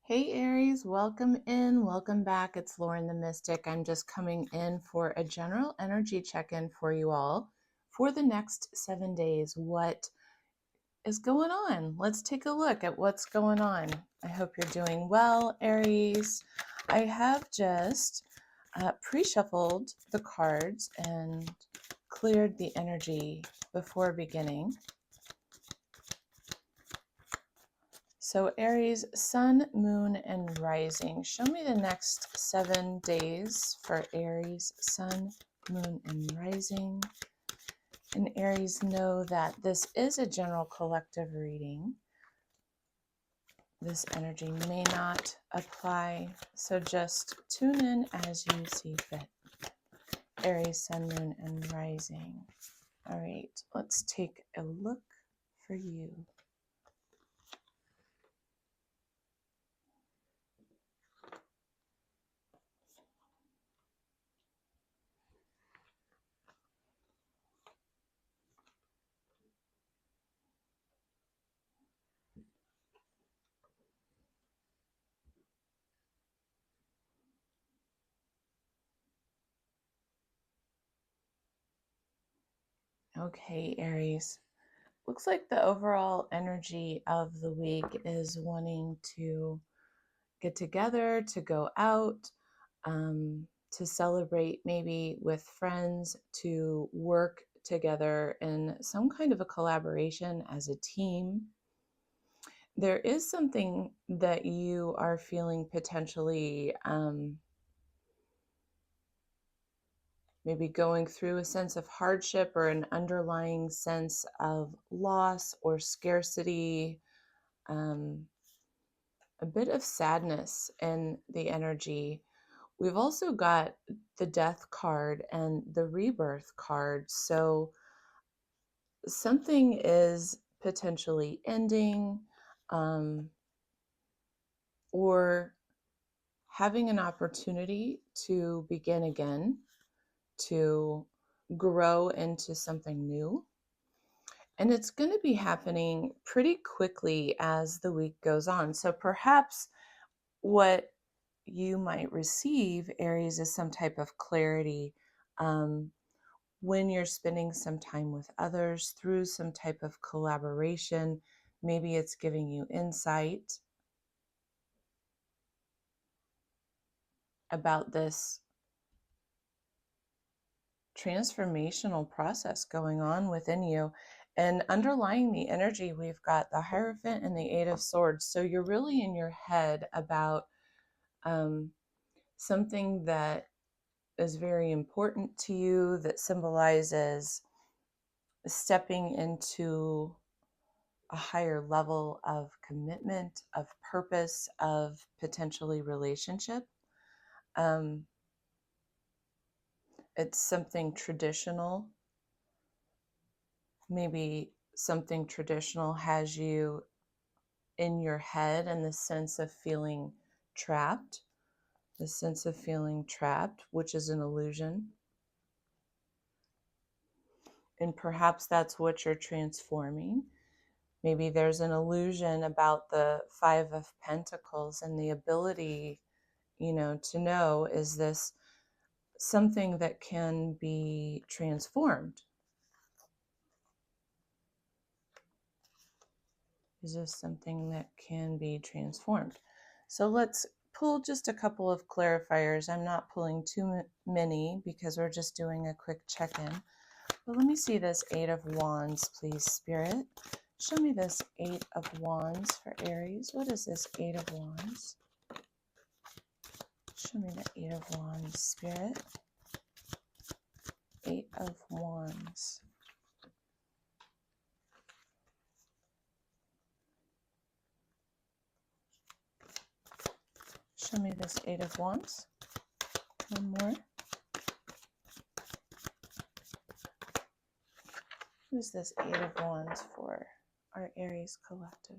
Hey Aries, welcome in, welcome back. It's Lauren the Mystic. I'm just coming in for a general energy check-in for you all for the next 7 days. What is going on? Let's take a look at what's going on. I hope you're doing well, Aries. I have just pre-shuffled the cards and cleared the energy before beginning. So Aries, sun, moon, and rising. Show me the next 7 days for Aries, sun, moon, and rising. And Aries, know that this is a general collective reading. This energy may not apply, so just tune in as you see fit. Aries, sun, moon, and rising. All right, let's take a look for you. Okay, Aries. Looks like the overall energy of the week is wanting to get together, to go out, to celebrate maybe with friends, to work together in some kind of a collaboration as a team. There is something that you are feeling potentially maybe going through a sense of hardship or an underlying sense of loss or scarcity. A bit of sadness in the energy. We've also got the death card and the rebirth card. So something is potentially ending, or having an opportunity to begin again, to grow into something new. And it's going to be happening pretty quickly as the week goes on. So perhaps what you might receive, Aries, is some type of clarity when you're spending some time with others through some type of collaboration. Maybe it's giving you insight about this transformational process going on within you. And underlying the energy, we've got the Hierophant and the Eight of Swords. So you're really in your head about something that is very important to you, that symbolizes stepping into a higher level of commitment, of purpose, of potentially relationship. It's something traditional. Maybe something traditional has you in your head and the sense of feeling trapped, which is an illusion. And perhaps that's what you're transforming. Maybe there's an illusion about the Five of Pentacles and the ability, to know, is this something that can be transformed? Is this something that can be transformed? So let's pull just a couple of clarifiers. I'm not pulling too many because we're just doing a quick check-in. But let me see this Eight of Wands, please, Spirit. Show me this Eight of Wands for Aries. What is this Eight of Wands? Show me the Eight of Wands, Spirit. Eight of Wands. Show me this Eight of Wands. One more. Who's this Eight of Wands for our Aries collective?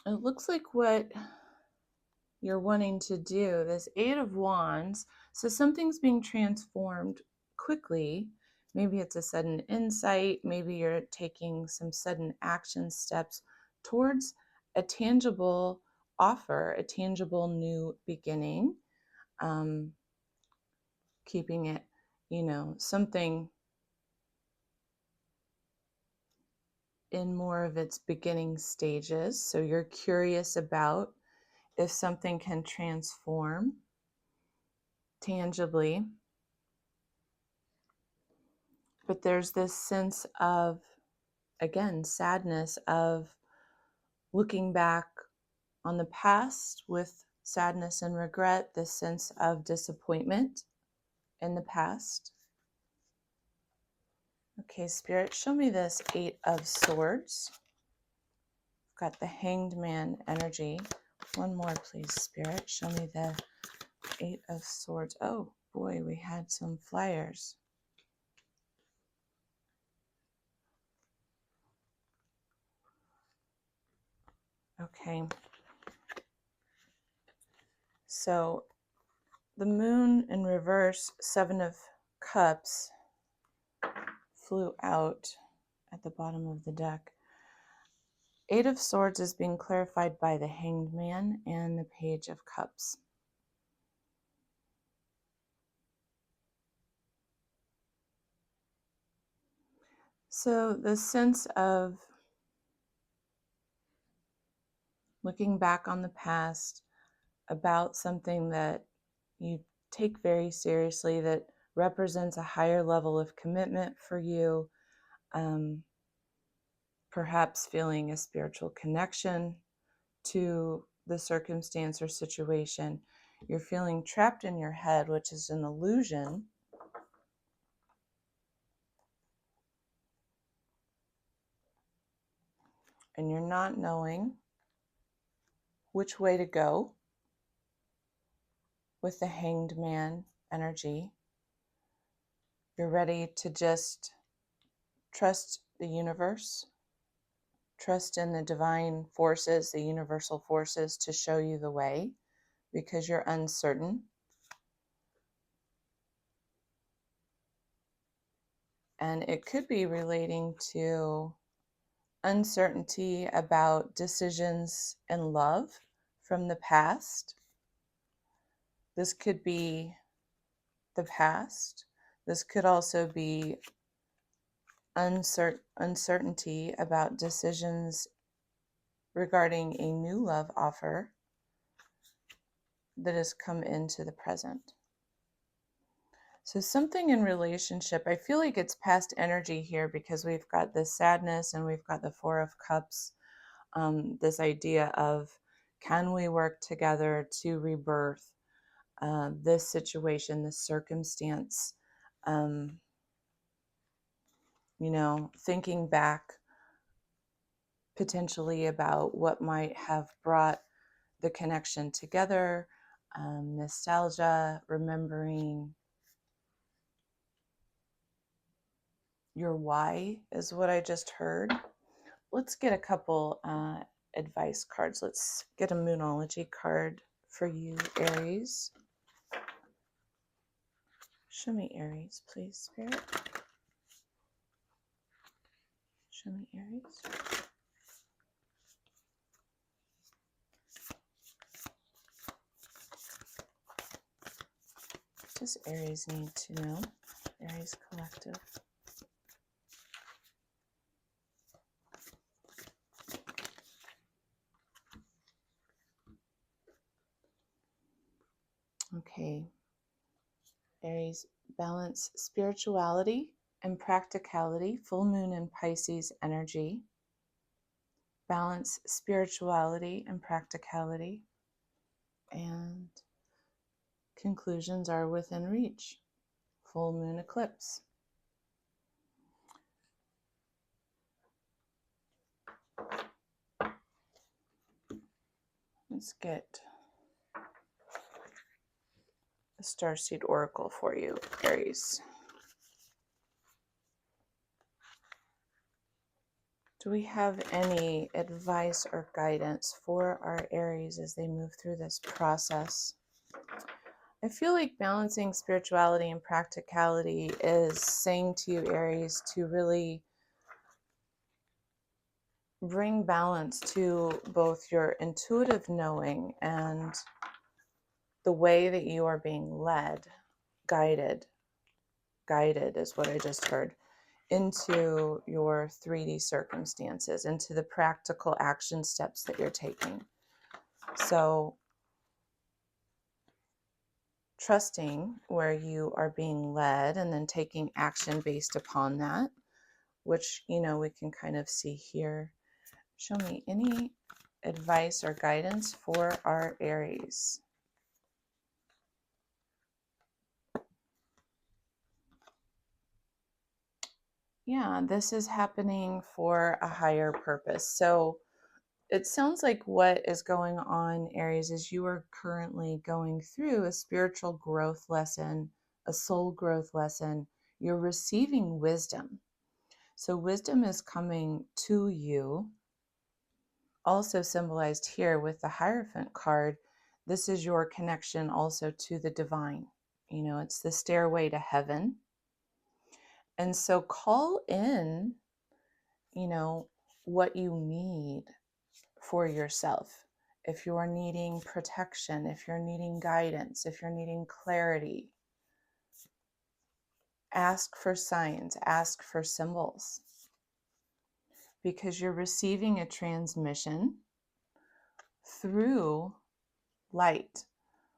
It looks like what you're wanting to do, this Eight of Wands, so something's being transformed quickly. Maybe it's a sudden insight, maybe you're taking some sudden action steps towards a tangible offer, a tangible new beginning, keeping it, something in more of its beginning stages. So you're curious about if something can transform tangibly. But there's this sense of, again, sadness of looking back on the past with sadness and regret, this sense of disappointment in the past. Okay, Spirit, show me this Eight of Swords. I've got the Hanged Man energy. One more, please, Spirit. Show me the Eight of Swords. Oh, boy, we had some flyers. Okay. So the Moon in reverse, Seven of Cups, flew out at the bottom of the deck. Eight of Swords is being clarified by the Hanged Man and the Page of Cups. So the sense of looking back on the past about something that you take very seriously, that represents a higher level of commitment for you, perhaps feeling a spiritual connection to the circumstance or situation. You're feeling trapped in your head, which is an illusion. And you're not knowing which way to go with the Hanged Man energy. You're ready to just trust the universe, trust in the divine forces, the universal forces to show you the way, because you're uncertain. And it could be relating to uncertainty about decisions in love from the past. This could be the past. This could also be uncertainty about decisions regarding a new love offer that has come into the present. So something in relationship, I feel like it's past energy here, because we've got this sadness and we've got the Four of Cups, this idea of, can we work together to rebirth this situation, this circumstance? Thinking back potentially about what might have brought the connection together, nostalgia, remembering your why is what I just heard. Let's get a couple advice cards. Let's get a Moonology card for you, Aries. Show me Aries, please, Spirit. Show me Aries. What does Aries need to know? Aries Collective. Okay. Aries, balance spirituality and practicality. Full moon in Pisces energy. Balance spirituality and practicality. And conclusions are within reach. Full moon eclipse. Let's get a starseed oracle for you, Aries. Do we have any advice or guidance for our Aries as they move through this process? I feel like balancing spirituality and practicality is saying to you, Aries, to really bring balance to both your intuitive knowing and the way that you are being led, guided is what I just heard, into your 3D circumstances, into the practical action steps that you're taking. So trusting where you are being led and then taking action based upon that, which, we can kind of see here. Show me any advice or guidance for our Aries. Yeah, this is happening for a higher purpose. So it sounds like what is going on, Aries, is you are currently going through a spiritual growth lesson, a soul growth lesson. You're receiving wisdom. So wisdom is coming to you. Also symbolized here with the Hierophant card, this is your connection also to the divine. It's the stairway to heaven. And so call in, what you need for yourself. If you're needing protection, if you're needing guidance, if you're needing clarity, ask for signs, ask for symbols, because you're receiving a transmission through light,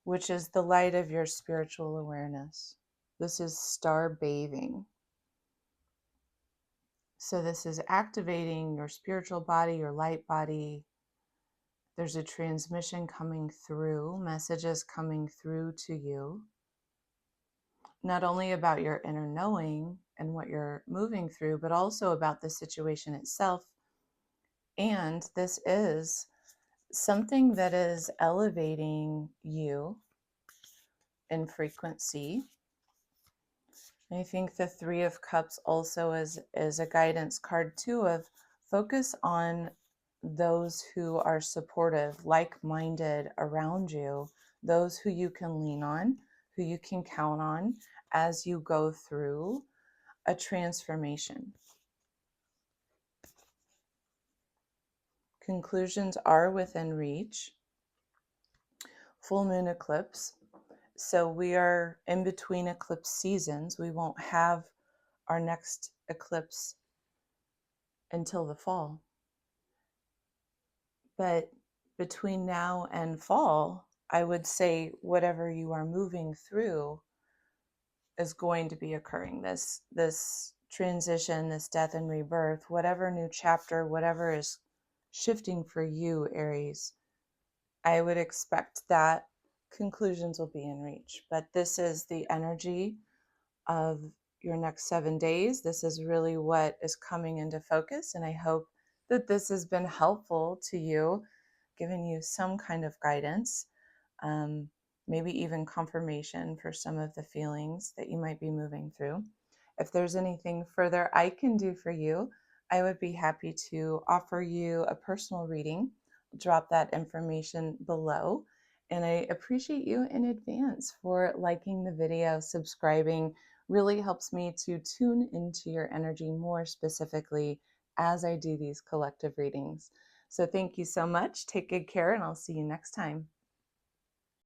which is the light of your spiritual awareness. This is star bathing. So this is activating your spiritual body, your light body. There's a transmission coming through, messages coming through to you, not only about your inner knowing and what you're moving through, but also about the situation itself. And this is something that is elevating you in frequency. I think the Three of Cups also is a guidance card too, of focus on those who are supportive, like-minded around you, those who you can lean on, who you can count on as you go through a transformation. Conclusions are within reach. Full moon eclipse. So we are in between eclipse seasons. We won't have our next eclipse until the fall. But between now and fall, I would say whatever you are moving through is going to be occurring. This transition, this death and rebirth, whatever new chapter, whatever is shifting for you, Aries, I would expect that conclusions will be in reach. But this is the energy of your next 7 days. This is really what is coming into focus. And I hope that this has been helpful to you, giving you some kind of guidance, maybe even confirmation for some of the feelings that you might be moving through. If there's anything further I can do for you, I would be happy to offer you a personal reading. Drop that information below. And I appreciate you in advance for liking the video, subscribing. Really helps me to tune into your energy more specifically as I do these collective readings. So thank you so much. Take good care, and I'll see you next time.